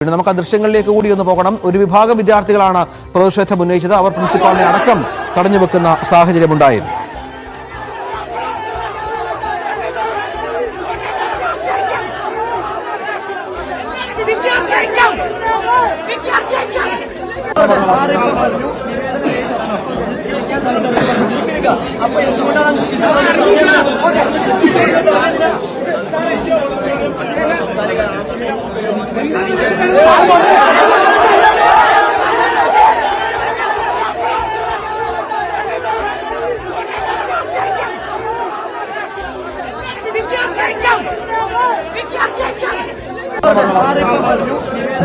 പിന്നെ നമുക്ക് ആ ദൃശ്യങ്ങളിലേക്ക് കൂടി ഒന്ന് പോകണം. ഒരു വിഭാഗം വിദ്യാർത്ഥികളാണ് പ്രതിഷേധം ഉന്നയിച്ചത്. അവർ പ്രിൻസിപ്പാളിനെ അടക്കം തടഞ്ഞുവെക്കുന്ന സാഹചര്യമുണ്ടായിരുന്നു.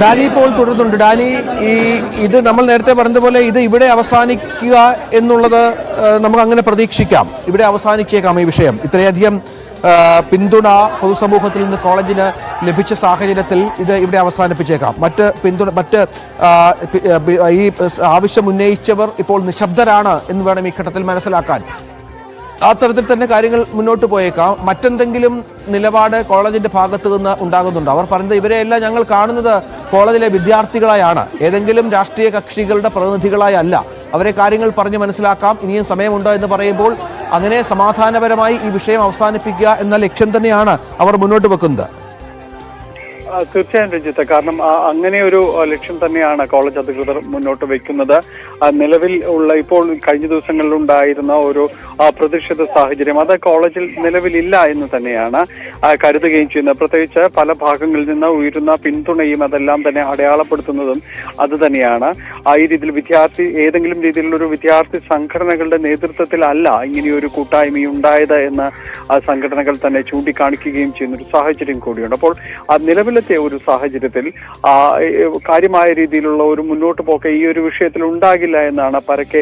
ഡാനി ഇപ്പോൾ തുടരുന്നുണ്ട്. ഡാനി, ഇത് നമ്മൾ നേരത്തെ പറഞ്ഞതുപോലെ ഇത് ഇവിടെ അവസാനിക്കുക എന്നുള്ളത് നമുക്ക് അങ്ങനെ പ്രതീക്ഷിക്കാം. ഇവിടെ അവസാനിച്ചേക്കാം ഈ വിഷയം. ഇത്രയധികം പിന്തുണ പൊതുസമൂഹത്തിൽ നിന്ന് കോളേജിന് ലഭിച്ച സാഹചര്യത്തിൽ ഇത് ഇവിടെ അവസാനിപ്പിച്ചേക്കാം. മറ്റ് ഈ ആവശ്യം ഉന്നയിച്ചവർ ഇപ്പോൾ നിശബ്ദരാണ് എന്ന് വേണം ഈ ഘട്ടത്തിൽ മനസ്സിലാക്കാൻ. ആ തരത്തിൽ തന്നെ കാര്യങ്ങൾ മുന്നോട്ട് പോയേക്കാം. മറ്റെന്തെങ്കിലും നിലപാട് കോളേജിന്റെ ഭാഗത്തു നിന്ന് ഉണ്ടാകുന്നുണ്ടോ? അവർ പറഞ്ഞത് ഇവരെയെല്ലാം ഞങ്ങൾ കാണുന്നത് കോളേജിലെ വിദ്യാർത്ഥികളായാണ്, ഏതെങ്കിലും രാഷ്ട്രീയ കക്ഷികളുടെ പ്രതിനിധികളായി അല്ല. അവരെ കാര്യങ്ങൾ പറഞ്ഞ് മനസ്സിലാക്കാം, ഇനിയും സമയമുണ്ടോ എന്ന് പറയുമ്പോൾ അങ്ങനെ സമാധാനപരമായി ഈ വിഷയം അവസാനിപ്പിക്കുക എന്ന ലക്ഷ്യം തന്നെയാണ് അവർ മുന്നോട്ട് വെക്കുന്നത്. തീർച്ചയായും രഞ്ജിത്ത്, കാരണം അങ്ങനെ ഒരു ലക്ഷ്യം തന്നെയാണ് കോളേജ് അധികൃതർ മുന്നോട്ട് വെക്കുന്നത്. നിലവിൽ ഉള്ള ഇപ്പോൾ കഴിഞ്ഞ ദിവസങ്ങളിൽ ഉണ്ടായിരുന്ന ഒരു പ്രതിഷേധ സാഹചര്യം അത് കോളേജിൽ നിലവിലില്ല എന്ന് തന്നെയാണ് കരുതുകയും ചെയ്യുന്നത്. പ്രത്യേകിച്ച് പല ഭാഗങ്ങളിൽ നിന്ന് ഉയരുന്ന പിന്തുണയും അതെല്ലാം തന്നെ അടയാളപ്പെടുത്തുന്നതും അത് തന്നെയാണ്. ഈ രീതിയിൽ ഏതെങ്കിലും രീതിയിലുള്ള ഒരു വിദ്യാർത്ഥി സംഘടനകളുടെ നേതൃത്വത്തിലല്ല ഇങ്ങനെയൊരു കൂട്ടായ്മയുണ്ടായത് എന്ന് സംഘടനകൾ തന്നെ ചൂണ്ടിക്കാണിക്കുകയും ചെയ്യുന്ന ഒരു സാഹചര്യം കൂടിയുണ്ട്. അപ്പോൾ നിലവിലെ ഒരു സാഹചര്യത്തിൽ കാര്യമായ രീതിയിലുള്ള ഒരു മുന്നോട്ട് പോക്ക് ഈ ഒരു വിഷയത്തിൽ ഉണ്ടാകില്ല എന്നാണ് പരക്കെ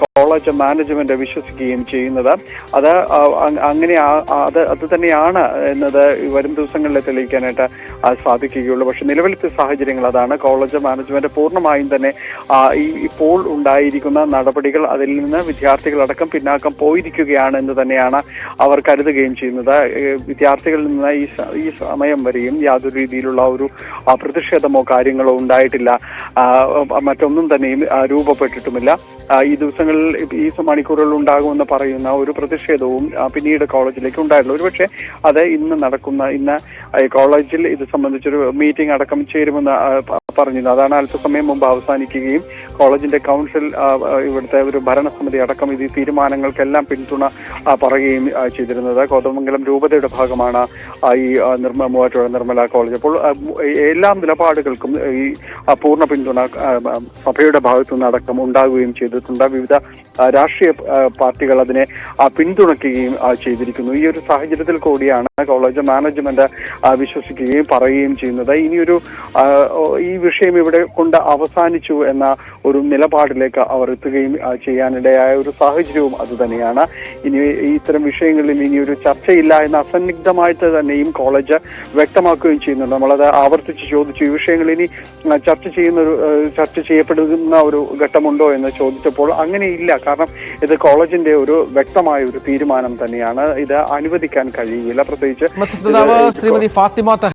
കോളേജ് മാനേജ്മെന്റ് വിശ്വസിക്കുകയും ചെയ്യുന്നത്. അത് തന്നെയാണ് എന്നത് വരും ദിവസങ്ങളിൽ തെളിയിക്കാനായിട്ട് സാധിക്കുകയുള്ളൂ. പക്ഷെ നിലവിലത്തെ സാഹചര്യങ്ങൾ അതാണ്. കോളേജ് മാനേജ്മെന്റ് പൂർണ്ണമായും തന്നെ ഇപ്പോൾ ഉണ്ടായിരിക്കുന്ന നടപടികൾ അതിൽ നിന്ന് വിദ്യാർത്ഥികളടക്കം പിന്നാക്കം പോയിരിക്കുകയാണ് എന്ന് തന്നെയാണ് അവർ കരുതുകയും ചെയ്യുന്നത്. വിദ്യാർത്ഥികളിൽ നിന്ന് ഈ സമയം വരെയും യാതൊരു രീതിയിലുള്ള ഒരു പ്രതിഷേധമോ കാര്യങ്ങളോ ഉണ്ടായിട്ടില്ല. മറ്റൊന്നും തന്നെയും രൂപപ്പെട്ടിട്ടുമില്ല. ഈ ദിവസങ്ങളിൽ ഈ മണിക്കൂറുകളിൽ ഉണ്ടാകുമെന്ന് പറയുന്ന ഒരു പ്രതിഷേധവും പിന്നീട് കോളേജിലേക്ക് ഉണ്ടായിട്ടില്ല. ഒരുപക്ഷെ അത് ഇന്ന് കോളേജിൽ ഇത് സംബന്ധിച്ചൊരു മീറ്റിംഗ് അടക്കം ചേരുമെന്ന് പറഞ്ഞിരുന്നു. അതാണ് അല്പസമയം മുമ്പ് അവസാനിക്കുകയും കോളേജിന്റെ കൗൺസിൽ ഇവിടുത്തെ ഒരു ഭരണസമിതി അടക്കം ഈ തീരുമാനങ്ങൾക്കെല്ലാം പിന്തുണ പറയുകയും ചെയ്തിരുന്നത്. കോതമംഗലം രൂപതയുടെ ഭാഗമാണ് ഈ മൂവാറ്റുപുഴ നിർമ്മല കോളേജ്. അപ്പോൾ എല്ലാ നിലപാടുകൾക്കും ഈ പൂർണ്ണ പിന്തുണ സഭയുടെ ഭാഗത്തു നിന്നടക്കം ഉണ്ടാകുകയും ചെയ്തിട്ടുണ്ട്. വിവിധ രാഷ്ട്രീയ പാർട്ടികൾ അതിനെ പിന്തുണയ്ക്കുകയും ചെയ്തിരിക്കുന്നു. ഈ ഒരു സാഹചര്യത്തിൽ കൂടിയാണ് കോളേജ് മാനേജ്മെന്റ് വിശ്വസിക്കുകയും പറയുകയും ചെയ്യുന്നത്. ഇനിയൊരു ഈ വിഷയം ഇവിടെ കൊണ്ട് അവസാനിച്ചു എന്ന ഒരു നിലപാടിലേക്ക് അവർ എത്തുകയും ചെയ്യാനിടയായ ഒരു സാഹചര്യവും അതുതന്നെയാണ്. ഇനി ഇത്തരം വിഷയങ്ങളിൽ ഇനിയൊരു ചർച്ചയില്ല എന്ന അസന്നിഗ്ധമായിട്ട് തന്നെയും കോളേജ് വ്യക്തമാക്കുകയും ചെയ്യുന്നുണ്ട്. നമ്മളത് ആവർത്തിച്ച് ചോദിച്ചു, ഈ വിഷയങ്ങൾ ഇനി ചർച്ച ചെയ്യപ്പെടുന്ന ഒരു ഘട്ടമുണ്ടോ എന്ന് ചോദിച്ചപ്പോൾ അങ്ങനെയില്ല. കാരണം ഇത് കോളേജിന്റെ ഒരു വ്യക്തമായ ഒരു തീരുമാനം തന്നെയാണ്. ഇത് അനുവദിക്കാൻ കഴിയില്ല. പ്രത്യേകിച്ച് ശ്രീമതി ഫാത്തിമ